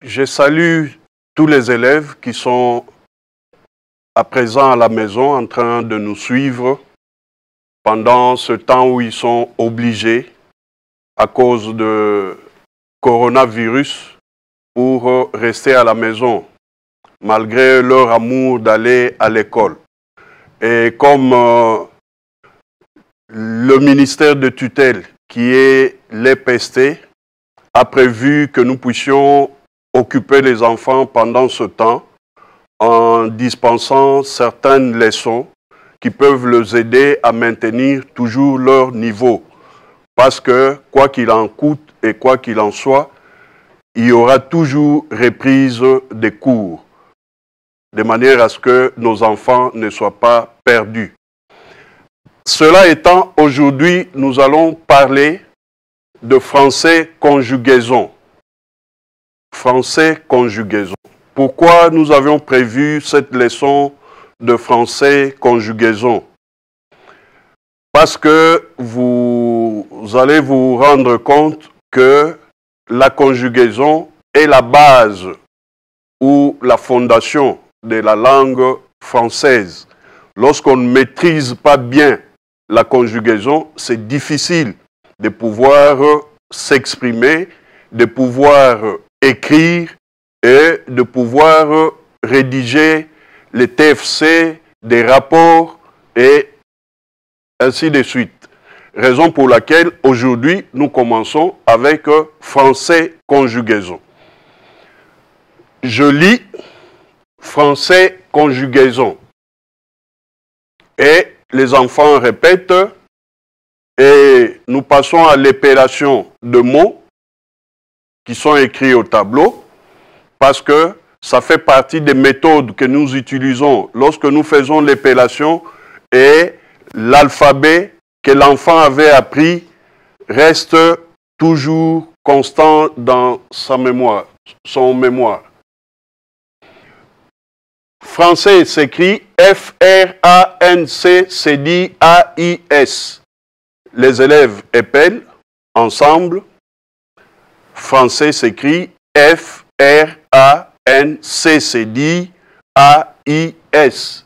Je salue tous les élèves qui sont à présent à la maison en train de nous suivre pendant ce temps où ils sont obligés à cause de coronavirus pour rester à la maison malgré leur amour d'aller à l'école. Et comme le ministère de tutelle qui est l'EPST a prévu que nous puissions occuper les enfants pendant ce temps en dispensant certaines leçons qui peuvent les aider à maintenir toujours leur niveau. Parce que, quoi qu'il en coûte et quoi qu'il en soit, il y aura toujours reprise des cours, de manière à ce que nos enfants ne soient pas perdus. Cela étant, aujourd'hui, nous allons parler de français conjugaison. Français conjugaison. Pourquoi nous avions prévu cette leçon de français conjugaison? Parce que vous allez vous rendre compte que la conjugaison est la base ou la fondation de la langue française. Lorsqu'on ne maîtrise pas bien la conjugaison, c'est difficile de pouvoir s'exprimer, de pouvoir écrire et de pouvoir rédiger les TFC, des rapports et ainsi de suite. Raison pour laquelle aujourd'hui nous commençons avec français conjugaison. Je lis français conjugaison et les enfants répètent et nous passons à l'épellation de mots qui sont écrits au tableau parce que ça fait partie des méthodes que nous utilisons lorsque nous faisons l'épellation et l'alphabet que l'enfant avait appris reste toujours constant dans sa mémoire, son mémoire. Français s'écrit F-R-A-N-C-C-D-A-I-S. Les élèves épellent ensemble. Français s'écrit F-R-A-N-C-C-D-A-I-S.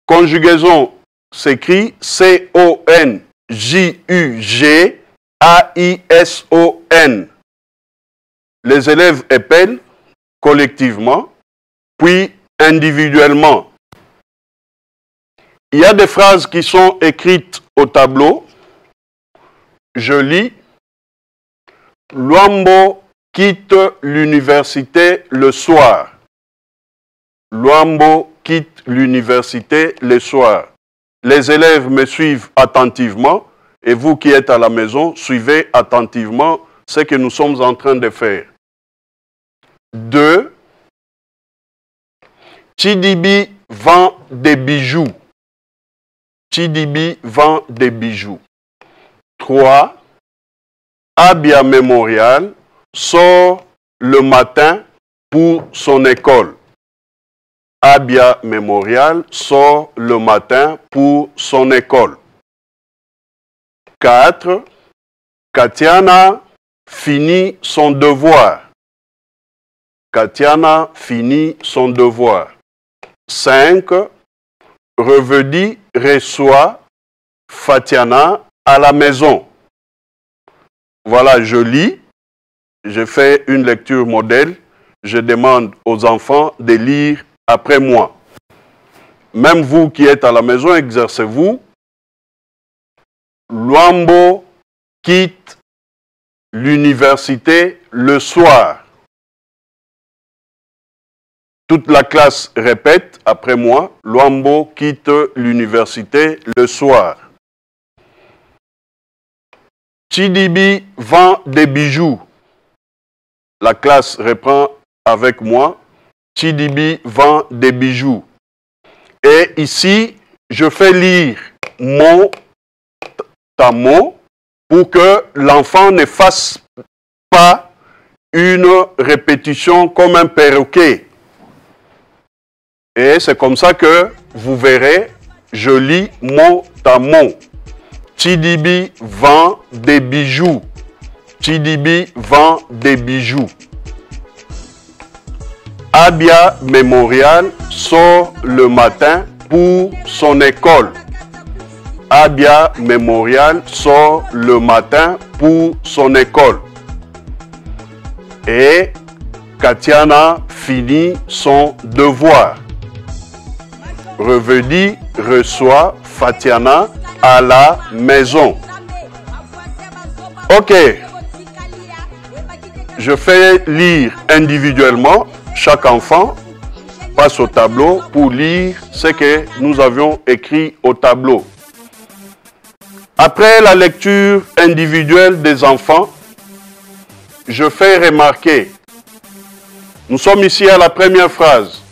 Conjugaison s'écrit C-O-N-J-U-G-A-I-S-O-N. Les élèves épellent collectivement, puis individuellement. Il y a des phrases qui sont écrites au tableau. Je lis. Luambo quitte l'université le soir. Luambo quitte l'université le soir. Les élèves me suivent attentivement et vous qui êtes à la maison, suivez attentivement ce que nous sommes en train de faire. 2. Chidibi vend des bijoux. Chidibi vend des bijoux. 3. Abia Memorial sort le matin pour son école. Abia Memorial sort le matin pour son école. 4. Katiana finit son devoir. Katiana finit son devoir. 5. Revedi reçoit Fatiana à la maison. Voilà, je lis, je fais une lecture modèle, je demande aux enfants de lire après moi. Même vous qui êtes à la maison, exercez-vous. Luambo quitte l'université le soir. Toute la classe répète après moi. Luambo quitte l'université le soir. Chidibi vend des bijoux. La classe reprend avec moi. Chidibi vend des bijoux. Et ici, je fais lire mot à mot pour que l'enfant ne fasse pas une répétition comme un perroquet. Et c'est comme ça que vous verrez, je lis mot à mot. Chidibi vend des bijoux. Chidibi vend des bijoux. Abia Memorial sort le matin pour son école. Abia Memorial sort le matin pour son école. Et Katiana finit son devoir. Revedi reçoit Fatiana à la maison. Ok. Je fais lire individuellement. Chaque enfant passe au tableau pour lire ce que nous avions écrit au tableau. Après la lecture individuelle des enfants, je fais remarquer, nous sommes ici à la première phrase.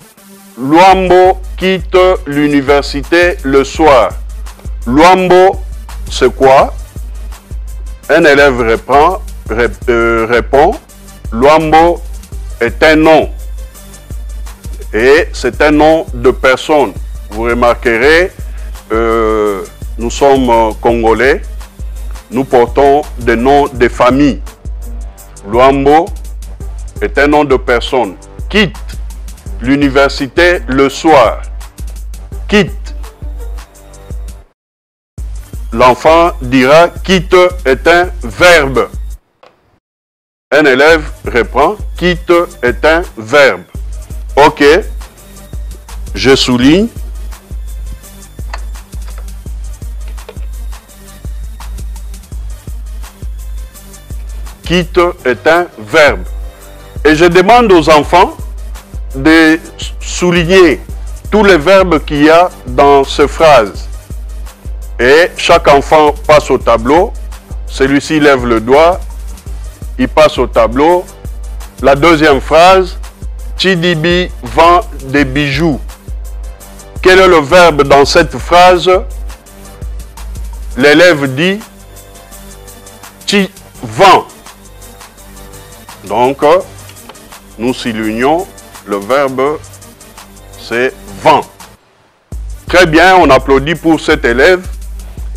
Luambo quitte l'université le soir. Luambo, c'est quoi? Un élève répond, Luambo est un nom. Et c'est un nom de personne. Vous remarquerez, nous sommes Congolais, nous portons des noms de famille. Luambo est un nom de personne. Quitte l'université le soir. Quitte. L'enfant dira quitte est un verbe. Un élève répond quitte est un verbe. Ok. Je souligne. Quitte est un verbe. Et je demande aux enfants de souligner tous les verbes qu'il y a dans ces phrases. Et chaque enfant passe au tableau. Celui-ci lève le doigt. Il passe au tableau. La deuxième phrase, Chidibi vend des bijoux. Quel est le verbe dans cette phrase? L'élève dit Chi vend. Donc, nous soulignons le verbe, c'est vend. Très bien, on applaudit pour cet élève.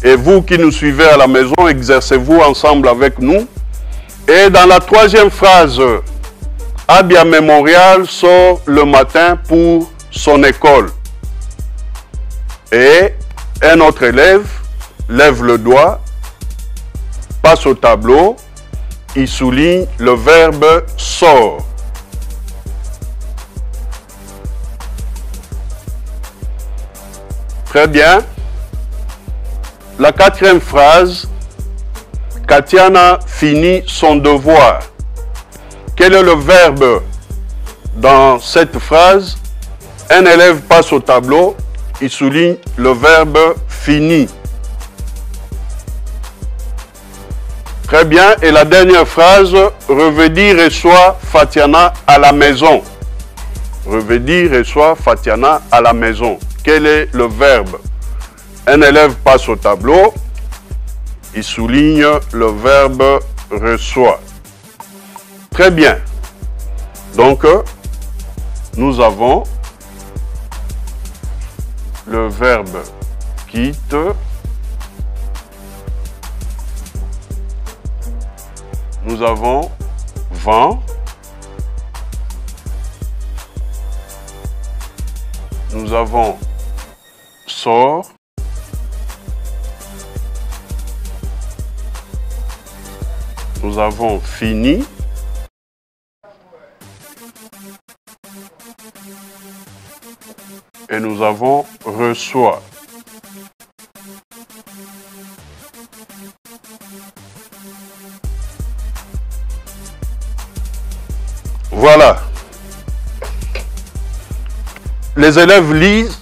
Et vous qui nous suivez à la maison, exercez-vous ensemble avec nous. Et dans la troisième phrase, Abia Memorial sort le matin pour son école. Et un autre élève lève le doigt, passe au tableau, il souligne le verbe sort. Très bien. La quatrième phrase, Katiana finit son devoir. Quel est le verbe dans cette phrase? Un élève passe au tableau, il souligne le verbe finit. Très bien. Et la dernière phrase, Revedi reçoit Fatiana à la maison. Revedi reçoit Fatiana à la maison. Quel est le verbe? Un élève passe au tableau, il souligne le verbe reçoit. Très bien. Donc, nous avons le verbe quitte, nous avons vend, nous avons sort, nous avons fini, et nous avons reçoit. Voilà. Les élèves lisent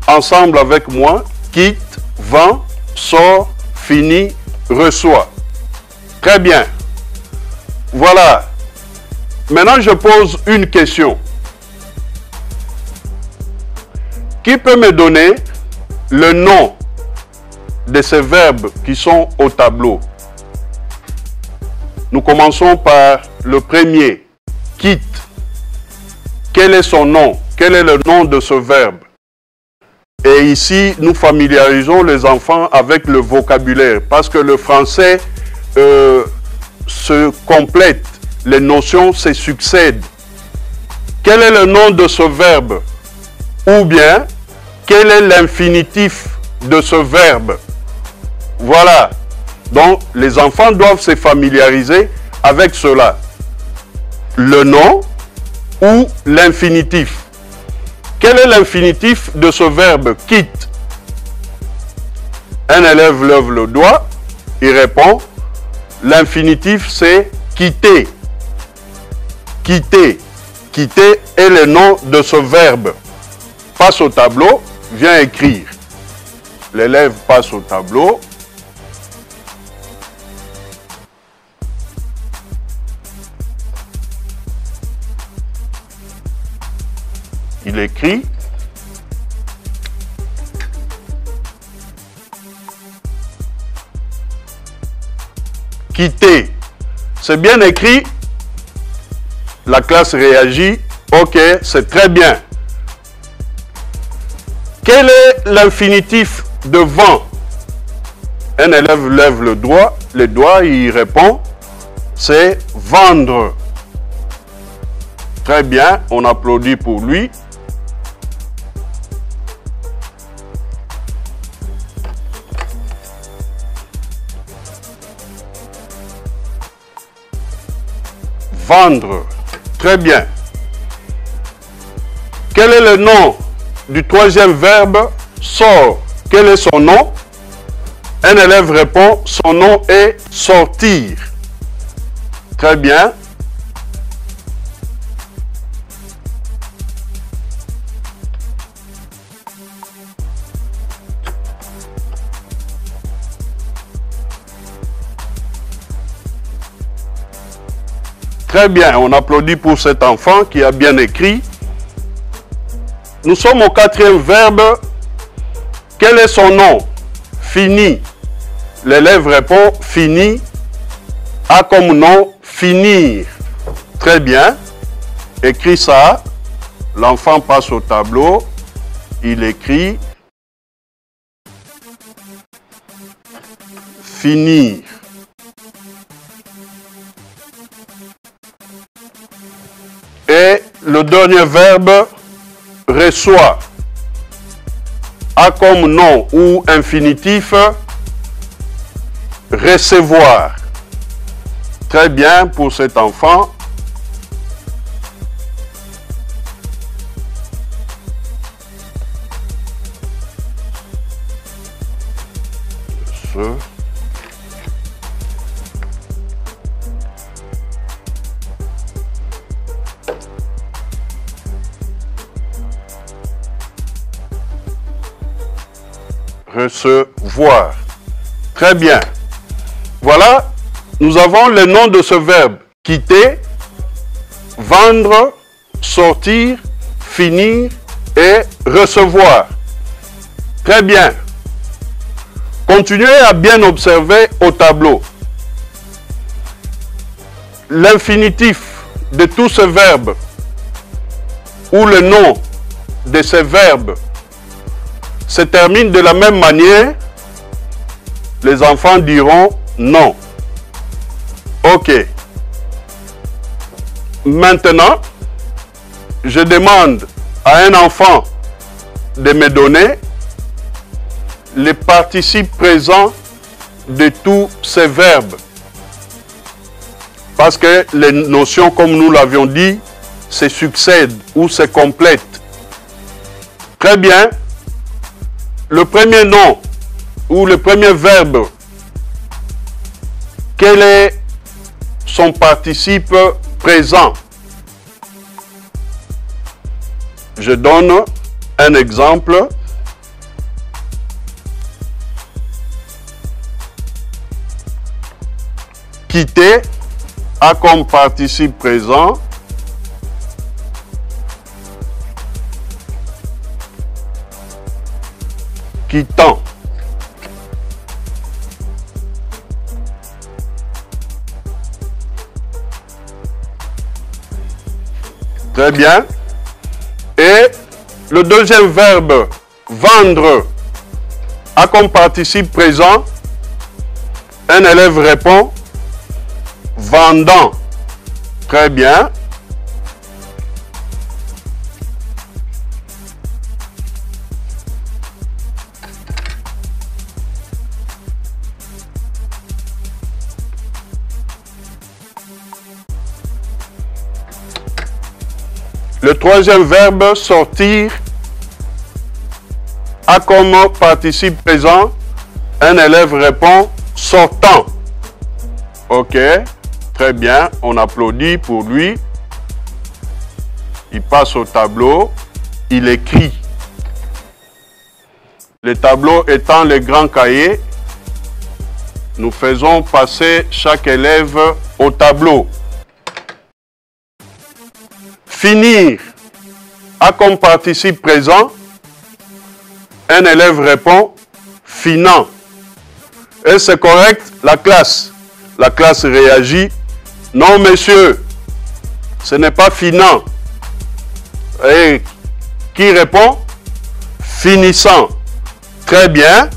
ensemble avec moi, quitte, vend, sort, finit, reçoit. Très bien. Voilà. Maintenant, je pose une question. Qui peut me donner le nom de ces verbes qui sont au tableau? Nous commençons par le premier, quitte. Quel est son nom? Quel est le nom de ce verbe? Et ici, nous familiarisons les enfants avec le vocabulaire parce que le français se complète, les notions se succèdent. quel est le nom de ce verbe? Ou bien, quel est l'infinitif de ce verbe? Voilà. Donc, les enfants doivent se familiariser avec cela. Le nom ou l'infinitif. Quel est l'infinitif de ce verbe quitte? Un élève lève le doigt, il répond. L'infinitif, c'est quitter. Quitter. Quitter est le nom de ce verbe. Passe au tableau, viens écrire. L'élève passe au tableau. Il écrit. Quitter. C'est bien écrit. La classe réagit. Ok, c'est très bien. Quel est l'infinitif de vend? Un élève lève le doigt, il répond. C'est vendre. Très bien, on applaudit pour lui. Vendre. Très bien. Quel est le nom du troisième verbe? Sort. Quel est son nom? Un élève répond, son nom est sortir. Très bien. Très bien, on applaudit pour cet enfant qui a bien écrit. Nous sommes au quatrième verbe. Quel est son nom? Fini. L'élève répond fini. A comme nom finir. Très bien. Écris ça. L'enfant passe au tableau. Il écrit finir. Et le dernier verbe, reçoit. A comme nom ou infinitif, recevoir. Très bien pour cet enfant. Recevoir. Très bien. Voilà, nous avons le nom de ce verbe. Quitter, vendre, sortir, finir et recevoir. Très bien. Continuez à bien observer au tableau. L'infinitif de tous ces verbes ou le nom de ces verbes se termine de la même manière. Les enfants diront non. Ok. Maintenant, je demande à un enfant de me donner les participes présents de tous ces verbes. Parce que les notions, comme nous l'avions dit, se succèdent ou se complètent. Très bien. Le premier nom ou le premier verbe, quel est son participe présent? Je donne un exemple. Quitter a comme participe présent quittant. Très bien. Et le deuxième verbe, vendre, a comme participe présent. Un élève répond vendant. Très bien. Le troisième verbe, sortir, a comme participe présent. Un élève répond sortant. Ok, très bien, on applaudit pour lui. Il passe au tableau, il écrit. Les tableaux étant les grands cahiers, nous faisons passer chaque élève au tableau. Finir a comme participe présent. Un élève répond finant. Et c'est correct, la classe. La classe réagit. Non, monsieur, ce n'est pas finant. Et qui répond? Finissant. Très bien.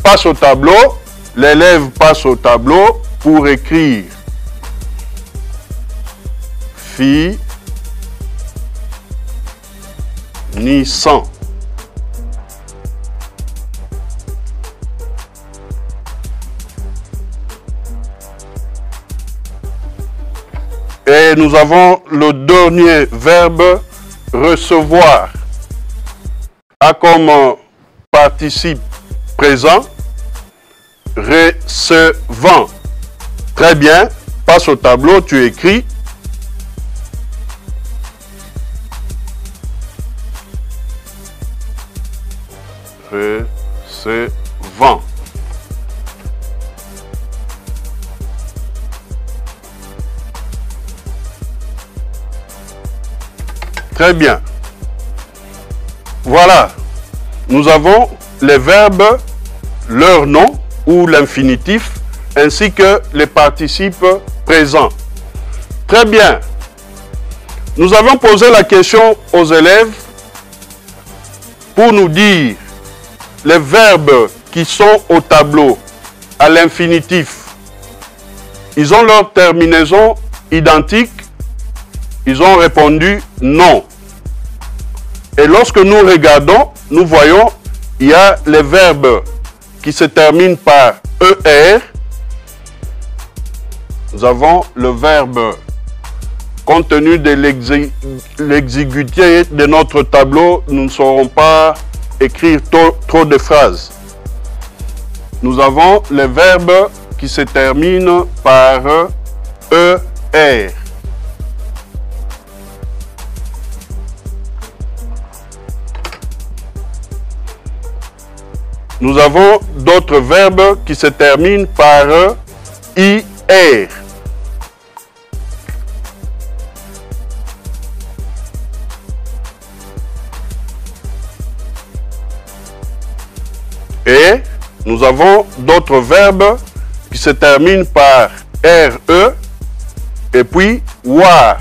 Passe au tableau. L'élève passe au tableau pour écrire. Finissant. Et nous avons le dernier verbe, recevoir, a comme participe présent, recevant. Très bien, passe au tableau, tu écris. Recevant. Très bien. Voilà. Nous avons les verbes, leur nom ou l'infinitif, ainsi que les participes présents. Très bien. Nous avons posé la question aux élèves pour nous dire les verbes qui sont au tableau à l'infinitif. Ils ont leur terminaison identique. Ils ont répondu non. Et lorsque nous regardons, nous voyons, il y a les verbes qui se terminent par ER. Nous avons le verbe, compte tenu de l'exiguïté de notre tableau, nous ne saurons pas écrire trop de phrases. Nous avons les verbes qui se terminent par ER. Nous avons d'autres verbes qui se terminent par IR. Et nous avons d'autres verbes qui se terminent par RE et puis WAR.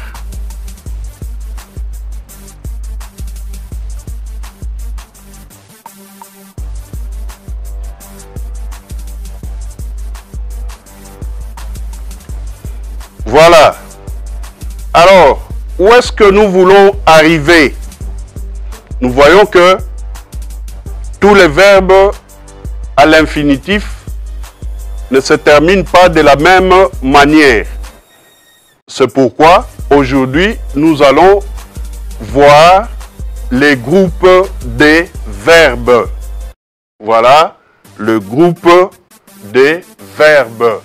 Voilà. Alors, où est-ce que nous voulons arriver? Nous voyons que tous les verbes à l'infinitif ne se terminent pas de la même manière. C'est pourquoi, aujourd'hui, nous allons voir les groupes des verbes. Voilà, le groupe des verbes.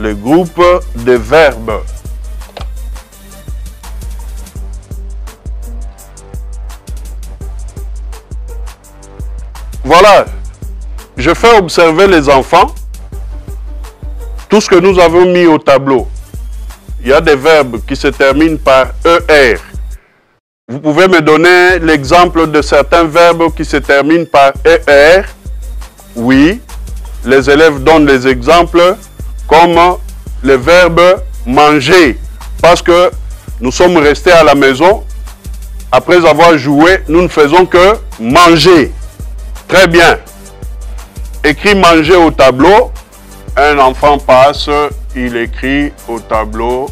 Le groupe des verbes. Voilà, je fais observer les enfants tout ce que nous avons mis au tableau. Il y a des verbes qui se terminent par ER. Vous pouvez me donner l'exemple de certains verbes qui se terminent par ER? Oui, les élèves donnent les exemples comme le verbe manger, parce que nous sommes restés à la maison, après avoir joué, nous ne faisons que manger. Très bien. Écrit manger au tableau. Un enfant passe, il écrit au tableau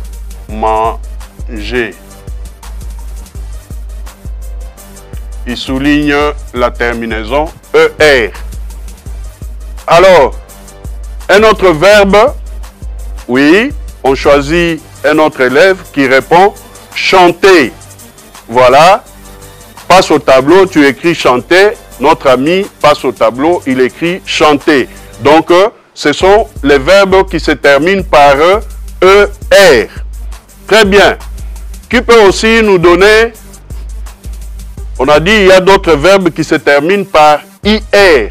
manger. Il souligne la terminaison ER. Alors, un autre verbe, oui, on choisit un autre élève qui répond chanter. Voilà, passe au tableau, tu écris chanter. Notre ami passe au tableau, il écrit chanter. Donc, ce sont les verbes qui se terminent par ER. Très bien. Qui peut aussi nous donner, on a dit il y a d'autres verbes qui se terminent par IR.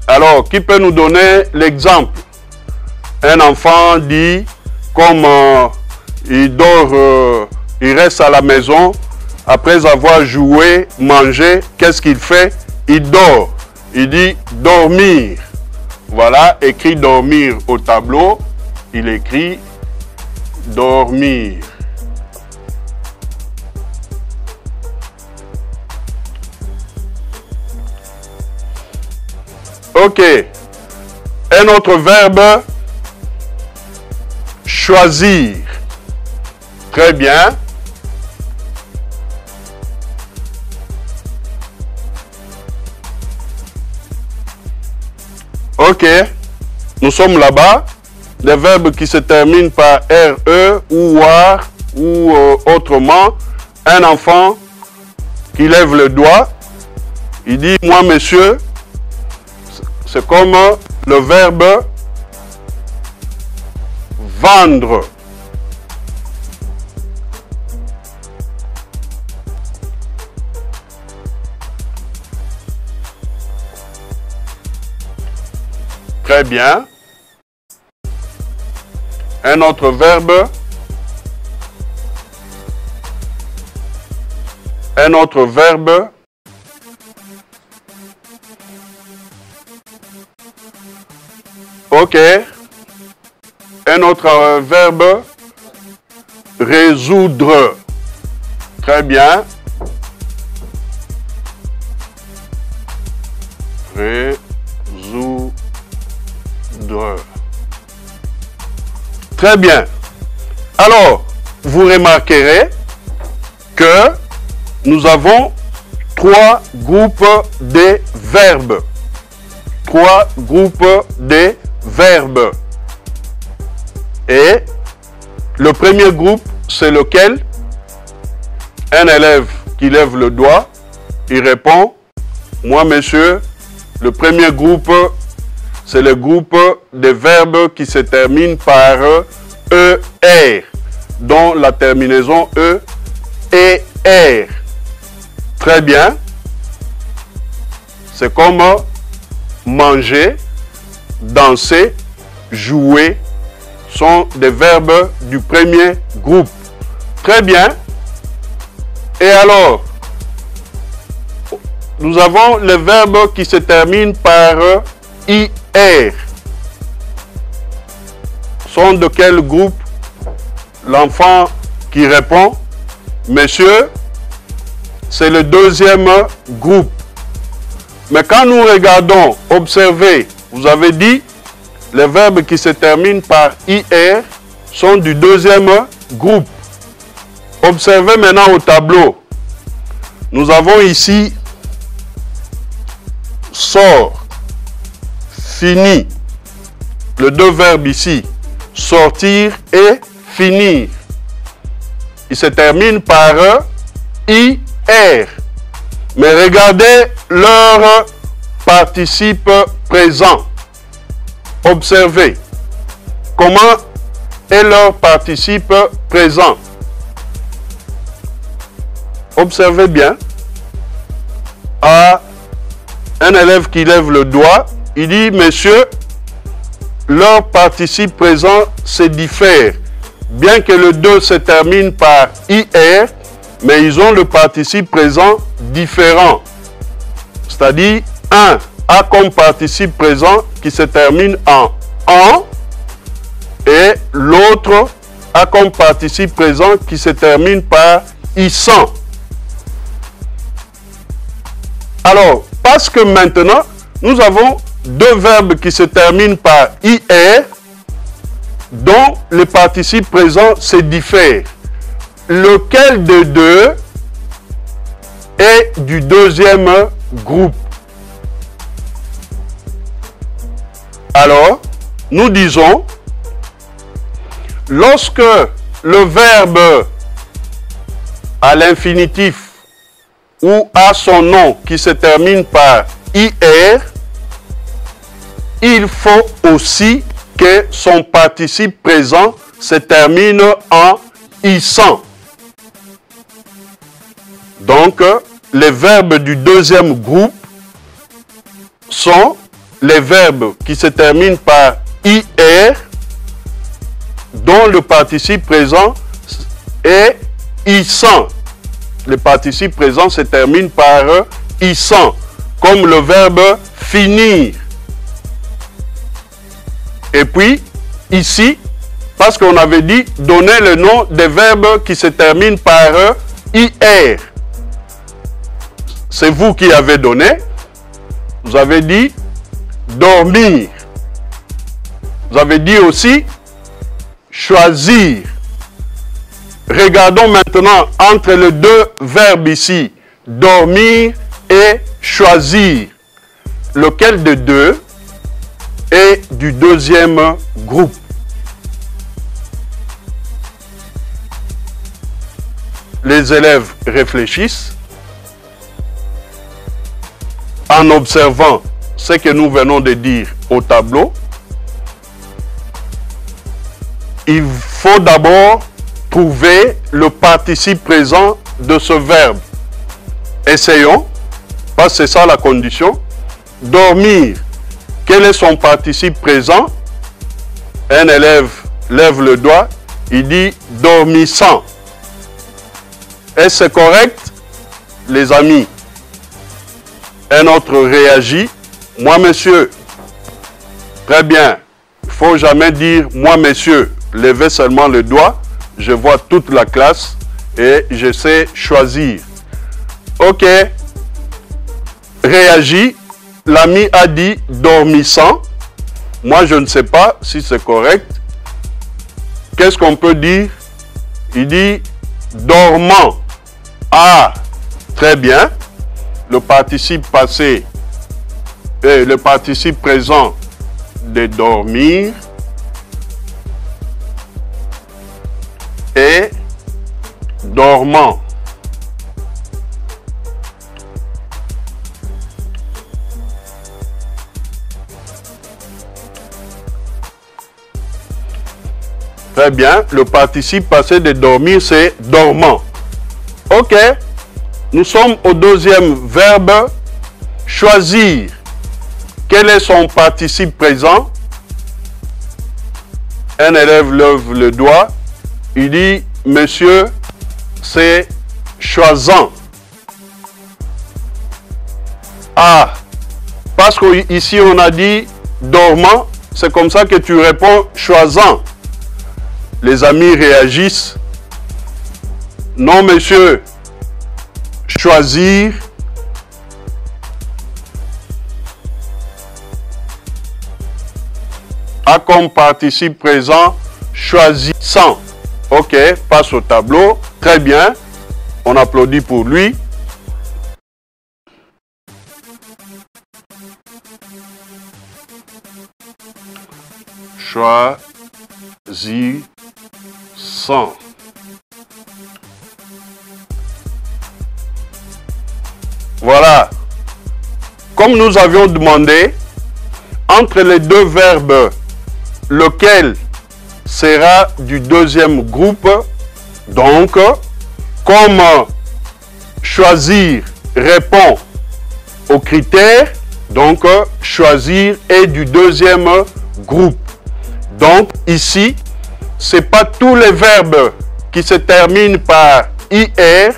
Alors, qui peut nous donner l'exemple? Un enfant dit, comme il dort, il reste à la maison, après avoir joué, mangé, qu'est-ce qu'il fait? Il dort. Il dit dormir. Voilà, écrit dormir au tableau. Il écrit dormir. Ok. Un autre verbe, choisir. Très bien. Ok, nous sommes là-bas. Des verbes qui se terminent par RE ou WAR ou autrement. Un enfant qui lève le doigt. Il dit, moi monsieur, c'est comme le verbe vendre. Très bien. Un autre verbe. Un autre verbe. Ok. Un autre verbe. Résoudre. Très bien. Résoudre. Très bien. Alors, vous remarquerez que nous avons trois groupes de verbes. Trois groupes de verbes. Et le premier groupe, c'est lequel? Un élève qui lève le doigt, il répond, moi monsieur, le premier groupe, c'est le groupe des verbes qui se terminent par ER, dont la terminaison E et R. Très bien. C'est comme manger, danser, jouer, sont des verbes du premier groupe. Très bien. Et alors, nous avons les verbes qui se terminent par IR. Sont de quel groupe? L'enfant qui répond, monsieur, c'est le deuxième groupe. Mais quand nous regardons, observez, vous avez dit, les verbes qui se terminent par IR sont du deuxième groupe. Observez maintenant au tableau. Nous avons ici sort, fini. Les deux verbes ici, sortir et finir. Ils se terminent par IR. Mais regardez leur participe présent. Observez comment est leur participe présent. Observez bien. À un élève qui lève le doigt, il dit, monsieur, leur participe présent se diffère. Bien que le 2 se termine par IR, mais ils ont le participe présent différent. C'est-à-dire, un a comme participe présent qui se termine en en et l'autre a comme participe présent qui se termine par issant. Alors, Parce que maintenant, nous avons deux verbes qui se terminent par IR, dont les participes présents se diffèrent. Lequel de deux est du deuxième groupe? Alors, nous disons, lorsque le verbe à l'infinitif ou à son nom qui se termine par IR, il faut aussi que son participe présent se termine en ISAN. Donc, les verbes du deuxième groupe sont les verbes qui se terminent par IR, dont le participe présent est ISAN. Le participe présent se termine par ISAN, comme le verbe finir. Et puis, ici, parce qu'on avait dit donner le nom des verbes qui se terminent par IR. C'est vous qui avez donné. Vous avez dit dormir. Vous avez dit aussi choisir. Regardons maintenant entre les deux verbes ici, dormir et choisir. Lequel de deux est du deuxième groupe? Les élèves réfléchissent en observant ce que nous venons de dire au tableau. Il faut d'abord trouver le participe présent de ce verbe. Essayons, parce que c'est ça la condition. Dormir, quel est son participe présent? Un élève lève le doigt, il dit dormissant. Est-ce correct, les amis? Un autre réagit, moi monsieur. Très bien, il ne faut jamais dire moi monsieur. Levez seulement le doigt, je vois toute la classe et je sais choisir. Ok, réagit, l'ami a dit dormissant. Moi je ne sais pas si c'est correct. Qu'est-ce qu'on peut dire? Il dit dormant. Ah, très bien. Le participe passé et le participe présent de dormir et dormant. Très bien, le participe passé de dormir, c'est dormant. Ok, nous sommes au deuxième verbe, choisir. Quel est son participe présent? Un élève lève le doigt, il dit, monsieur, c'est choisant. Ah, parce qu'ici on a dit dormant, c'est comme ça que tu réponds choisant. Les amis réagissent. Non, monsieur, choisir. A comme participe présent, choisissant. Ok, passe au tableau. Très bien. On applaudit pour lui. Choisissant. Voilà. Comme nous avions demandé, entre les deux verbes, lequel sera du deuxième groupe, donc, comme choisir répond aux critères, donc choisir est du deuxième groupe. Donc ici, ce n'est pas tous les verbes qui se terminent par IR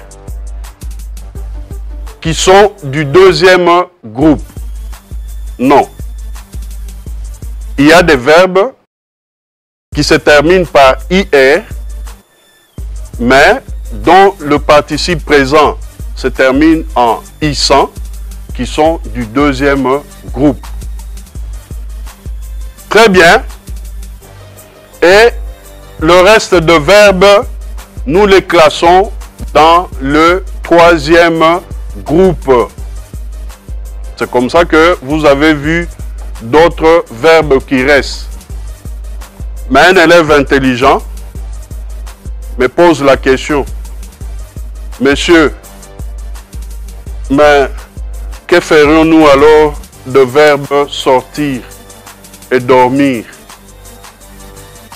qui sont du deuxième groupe. Non. Il y a des verbes qui se terminent par IR, mais dont le participe présent se termine en ISAN, qui sont du deuxième groupe. Très bien. Et le reste de verbes, nous les classons dans le troisième groupe. C'est comme ça que vous avez vu d'autres verbes qui restent. Mais un élève intelligent me pose la question: Monsieur, mais que ferions-nous alors de verbe sortir et dormir?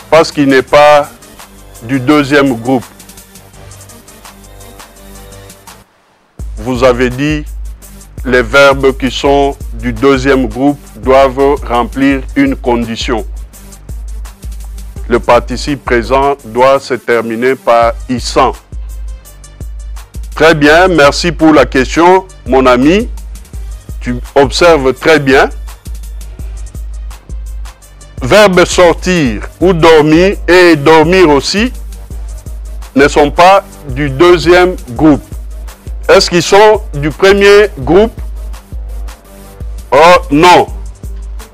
Parce qu'il n'est pas du deuxième groupe. Vous avez dit, les verbes qui sont du deuxième groupe doivent remplir une condition. Le participe présent doit se terminer par « issant ». Très bien, merci pour la question, mon ami. Tu observes très bien. Verbe sortir ou dormir et dormir aussi ne sont pas du deuxième groupe. Est-ce qu'ils sont du premier groupe? Oh non,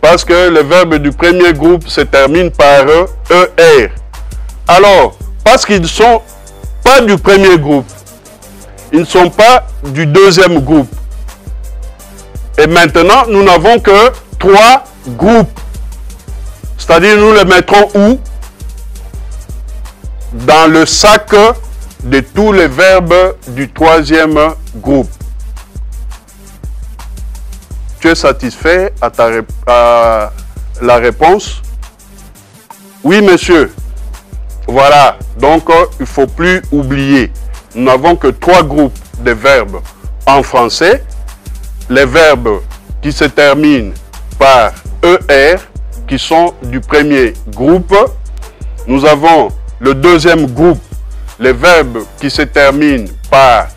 parce que le verbe du premier groupe se termine par ER. Alors, parce qu'ils ne sont pas du premier groupe, ils ne sont pas du deuxième groupe. Et maintenant, nous n'avons que 3 groupes. C'est-à-dire, nous les mettrons où? Dans le sac de tous les verbes du troisième groupe. Tu es satisfait à la réponse? Oui, monsieur. Voilà. Donc, il ne faut plus oublier. Nous n'avons que 3 groupes de verbes en français. Les verbes qui se terminent par ER, qui sont du premier groupe. Nous avons le deuxième groupe, les verbes qui se terminent par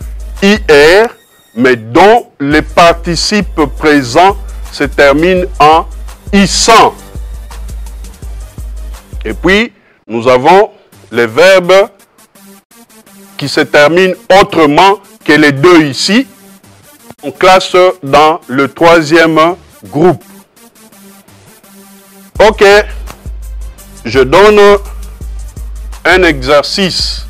IR, mais dont les participes présents se terminent en issant. Et puis, nous avons les verbes qui se terminent autrement que les deux ici. On classe dans le troisième groupe. Ok, je donne un exercice.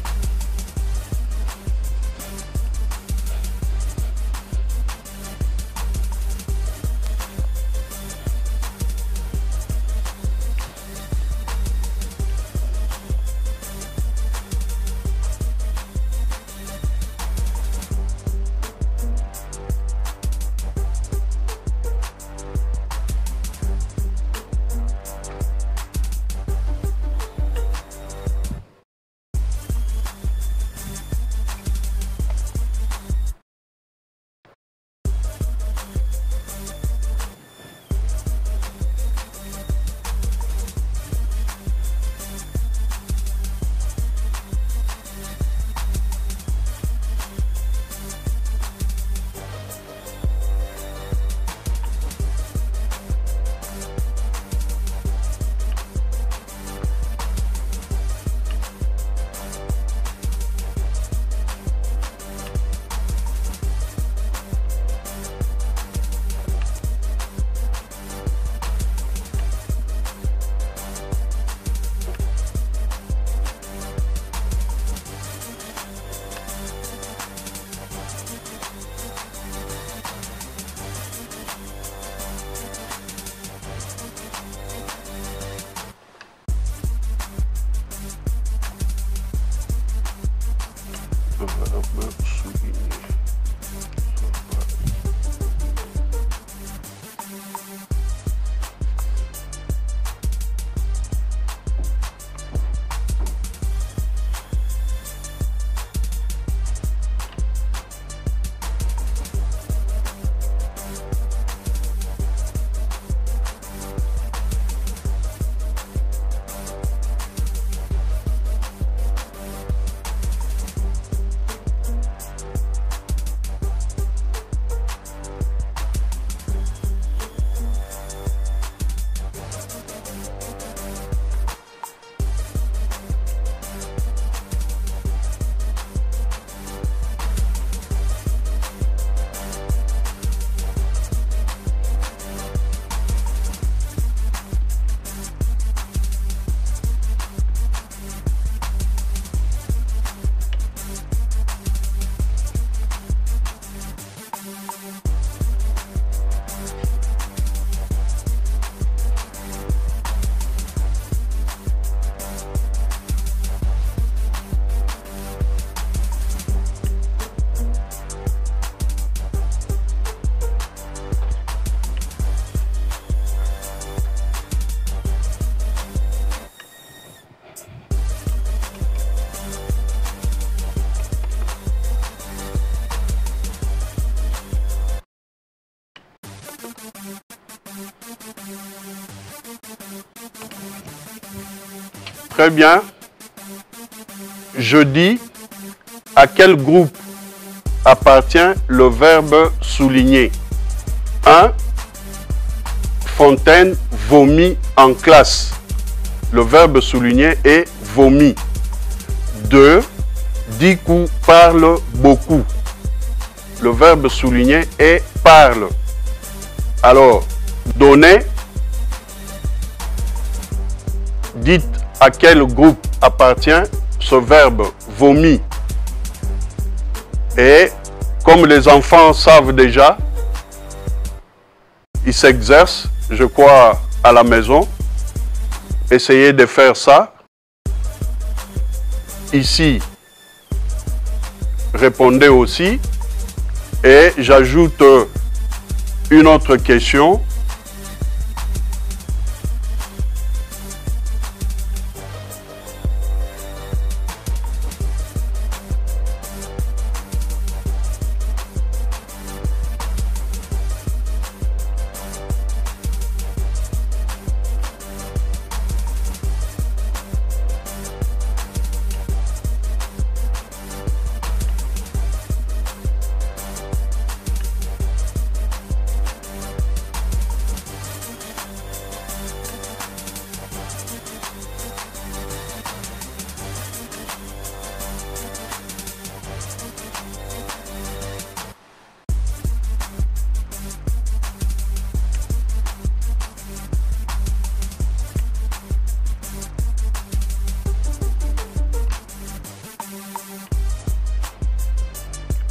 Très bien. Je dis à quel groupe appartient le verbe souligner. 1. Fontaine vomit en classe. Le verbe souligner est vomi. 2. Dikou parle beaucoup. Le verbe souligner est parle. Alors, donner. Dites à quel groupe appartient ce verbe vomi. Et comme les enfants savent déjà, ils s'exercent, je crois, à la maison. Essayez de faire ça. Ici, répondez aussi. Et j'ajoute une autre question.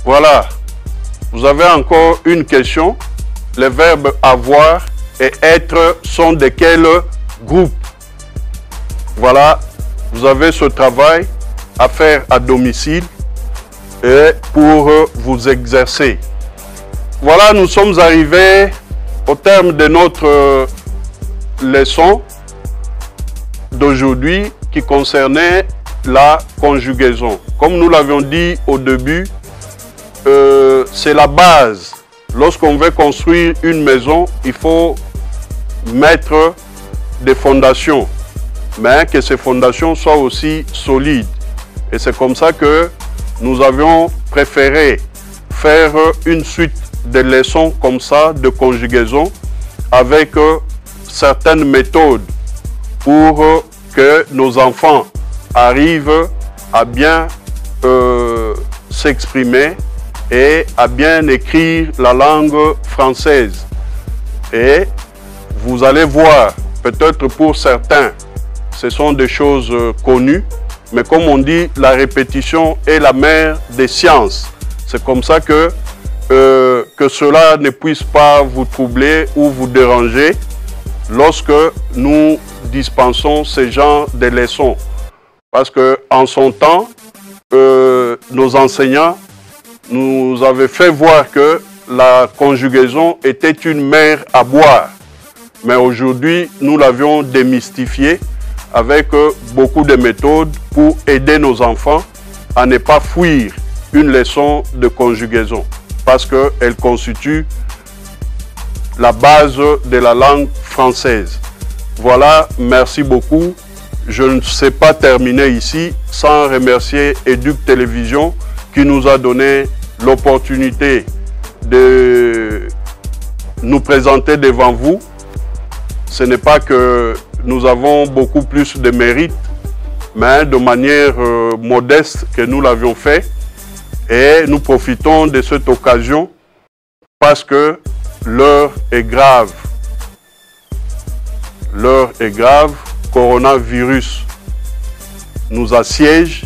Voilà, vous avez encore une question. Les verbes avoir et être sont de quel groupe? Voilà, vous avez ce travail à faire à domicile et pour vous exercer. Voilà, nous sommes arrivés au terme de notre leçon d'aujourd'hui qui concernait la conjugaison. Comme nous l'avions dit au début, c'est la base. Lorsqu'on veut construire une maison, il faut mettre des fondations, mais que ces fondations soient aussi solides. Et c'est comme ça que nous avions préféré faire une suite de leçons comme ça, de conjugaison, avec certaines méthodes pour que nos enfants arrivent à bien s'exprimer et à bien écrire la langue française. Et vous allez voir, peut-être pour certains, ce sont des choses connues, mais comme on dit, la répétition est la mère des sciences. C'est comme ça que cela ne puisse pas vous troubler ou vous déranger lorsque nous dispensons ce genre de leçons. Parce qu'en son temps, nos enseignants nous avaient fait voir que la conjugaison était une mer à boire. Mais aujourd'hui, nous l'avions démystifié avec beaucoup de méthodes pour aider nos enfants à ne pas fuir une leçon de conjugaison. Parce qu'elle constitue la base de la langue française. Voilà, merci beaucoup. Je ne sais pas terminer ici sans remercier Éduc Télévision qui nous a donné l'opportunité de nous présenter devant vous. Ce n'est pas que nous avons beaucoup plus de mérite, mais de manière modeste que nous l'avions fait. Et nous profitons de cette occasion parce que l'heure est grave. L'heure est grave. Coronavirus nous assiège.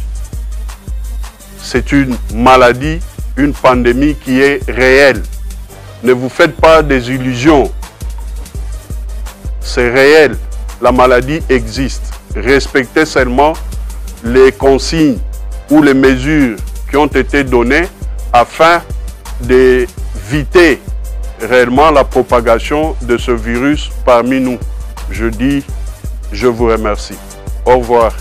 C'est une maladie, une pandémie qui est réelle. Ne vous faites pas des illusions. C'est réel. La maladie existe. Respectez seulement les consignes ou les mesures qui ont été données afin d'éviter réellement la propagation de ce virus parmi nous. Je dis, je vous remercie. Au revoir.